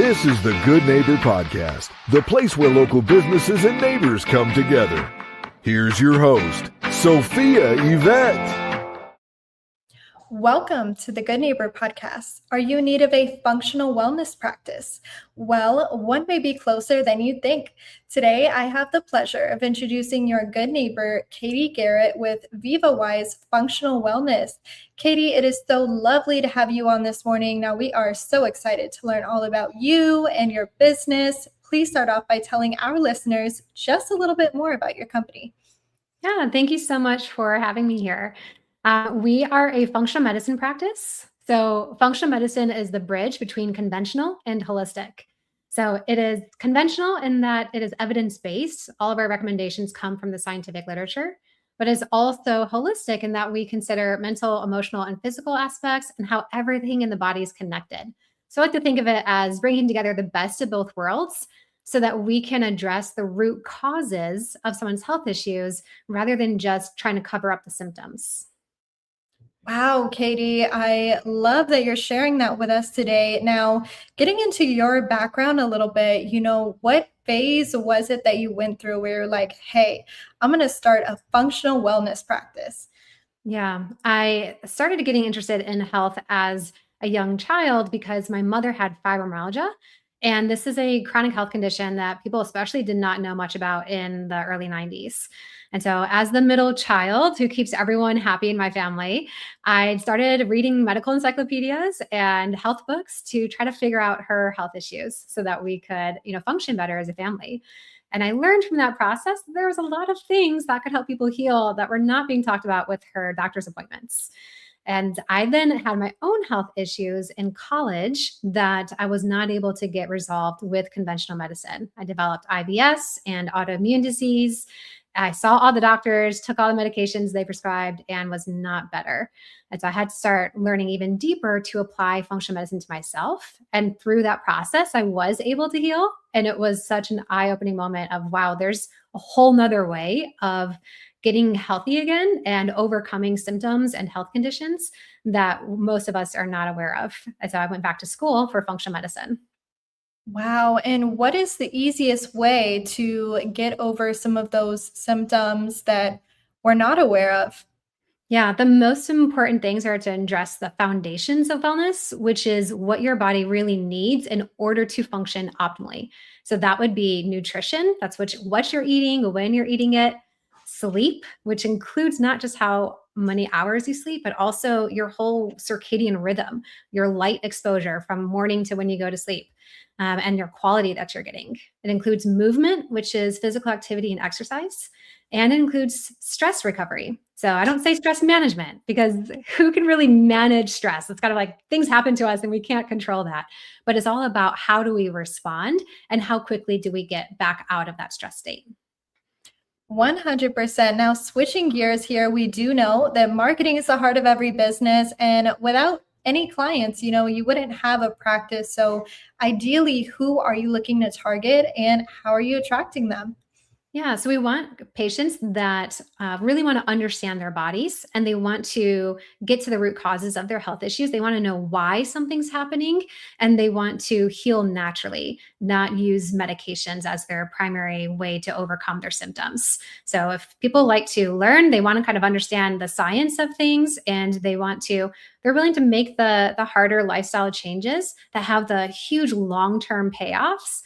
This is the Good Neighbor Podcast, the place where local businesses and neighbors come together. Here's your host, Sophia Yvette. Welcome to the Good Neighbor Podcast. Are you in need of a functional wellness practice? Well, one may be closer than you think. Today, I have the pleasure of introducing your good neighbor, Katie Garrett with VivaWise Functional Wellness. Katie, it is so lovely to have you on this morning. Now, we are so excited to learn all about you and your business. Please start off by telling our listeners just a little bit more about your company. Yeah, thank you so much for having me here. We are a functional medicine practice. So functional medicine is the bridge between conventional and holistic. So it is conventional in that it is evidence-based. All of our recommendations come from the scientific literature, but it's also holistic in that we consider mental, emotional, and physical aspects and how everything in the body is connected. So I like to think of it as bringing together the best of both worlds so that we can address the root causes of someone's health issues rather than just trying to cover up the symptoms. Wow, Katie, I love that you're sharing that with us today. Now, getting into your background a little bit, what phase was it that you went through where you're like, hey, I'm going to start a functional wellness practice? Yeah, I started getting interested in health as a young child because my mother had fibromyalgia. And this is a chronic health condition that people especially did not know much about in the early 90s. And so as the middle child who keeps everyone happy in my family, I started reading medical encyclopedias and health books to try to figure out her health issues so that we could, function better as a family. And I learned from that process that there was a lot of things that could help people heal that were not being talked about with her doctor's appointments. And I then had my own health issues in college that I was not able to get resolved with conventional medicine. I developed IBS and autoimmune disease. I saw all the doctors, took all the medications they prescribed, and was not better. And so I had to start learning even deeper to apply functional medicine to myself. And through that process, I was able to heal. And it was such an eye-opening moment of, wow, there's a whole nother way of getting healthy again and overcoming symptoms and health conditions that most of us are not aware of. And so I went back to school for functional medicine. Wow. And what is the easiest way to get over some of those symptoms that we're not aware of? Yeah, the most important things are to address the foundations of wellness, which is what your body really needs in order to function optimally. So that would be nutrition. That's what you're eating, when you're eating it. Sleep, which includes not just how many hours you sleep, but also your whole circadian rhythm, your light exposure from morning to when you go to sleep, and your quality that you're getting. It includes movement, which is physical activity and exercise, and it includes stress recovery. So I don't say stress management because who can really manage stress? It's kind of like things happen to us and we can't control that. But it's all about how do we respond and how quickly do we get back out of that stress state. 100%. Now, switching gears here, we do know that marketing is the heart of every business. And without any clients, you wouldn't have a practice. So ideally, who are you looking to target and how are you attracting them? Yeah, so we want patients that really want to understand their bodies and they want to get to the root causes of their health issues. They want to know why something's happening and they want to heal naturally, not use medications as their primary way to overcome their symptoms. So if people like to learn, they want to kind of understand the science of things and they're willing to make the harder lifestyle changes that have the huge long-term payoffs.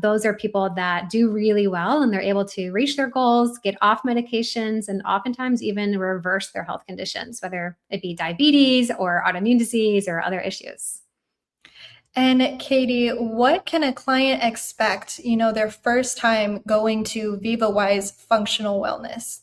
Those are people that do really well and they're able to reach their goals, get off medications, and oftentimes even reverse their health conditions, whether it be diabetes or autoimmune disease or other issues. And Katie, what can a client expect, their first time going to VivaWise Functional Wellness?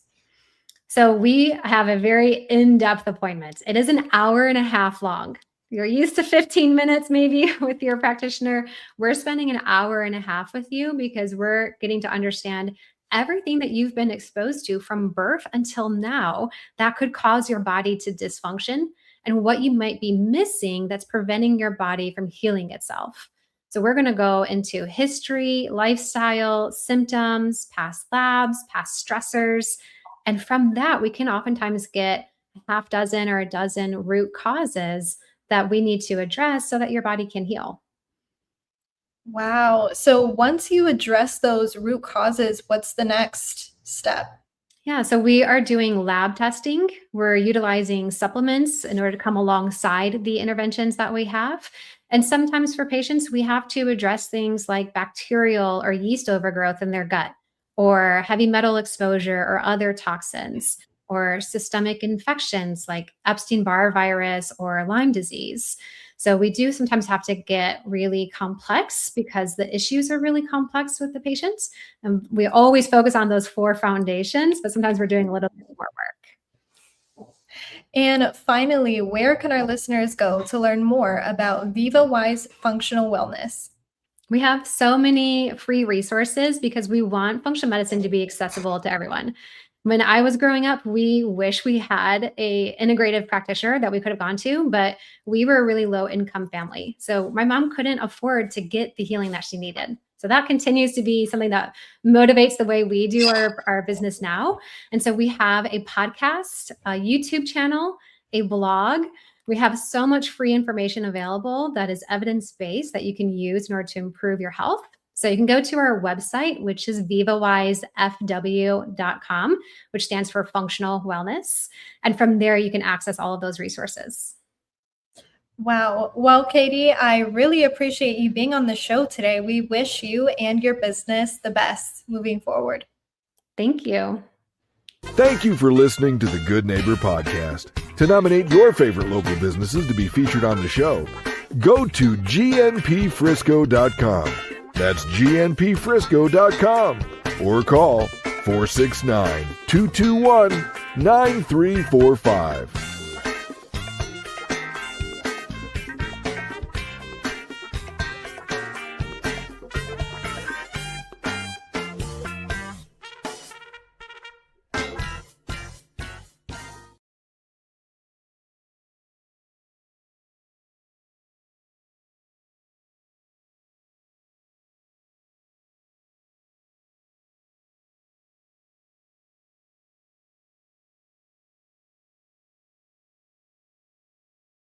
So we have a very in-depth appointment. It is an hour and a half long. You're used to 15 minutes maybe with your practitioner. We're spending an hour and a half with you because we're getting to understand everything that you've been exposed to from birth until now that could cause your body to dysfunction and what you might be missing that's preventing your body from healing itself. So we're going to go into history, lifestyle, symptoms, past labs, past stressors. And from that, we can oftentimes get a half dozen or a dozen root causes that we need to address so that your body can heal. Wow. So once you address those root causes, what's the next step? Yeah, so we are doing lab testing. We're utilizing supplements in order to come alongside the interventions that we have. And sometimes for patients, we have to address things like bacterial or yeast overgrowth in their gut, or heavy metal exposure or other toxins, or systemic infections like Epstein-Barr virus or Lyme disease. So we do sometimes have to get really complex because the issues are really complex with the patients. And we always focus on those four foundations, but sometimes we're doing a little bit more work. And finally, where can our listeners go to learn more about VivaWise functional wellness? We have so many free resources because we want functional medicine to be accessible to everyone. When I was growing up, we wish we had a integrative practitioner that we could have gone to, but we were a really low income family. So my mom couldn't afford to get the healing that she needed. So that continues to be something that motivates the way we do our business now. And so we have a podcast, a YouTube channel, a blog. We have so much free information available that is evidence-based that you can use in order to improve your health. So you can go to our website, which is vivawisefw.com, which stands for functional wellness. And from there, you can access all of those resources. Wow. Well, Katie, I really appreciate you being on the show today. We wish you and your business the best moving forward. Thank you. Thank you for listening to the Good Neighbor Podcast. To nominate your favorite local businesses to be featured on the show, go to gnpfrisco.com. That's gnpfrisco.com or call 469-221-9345.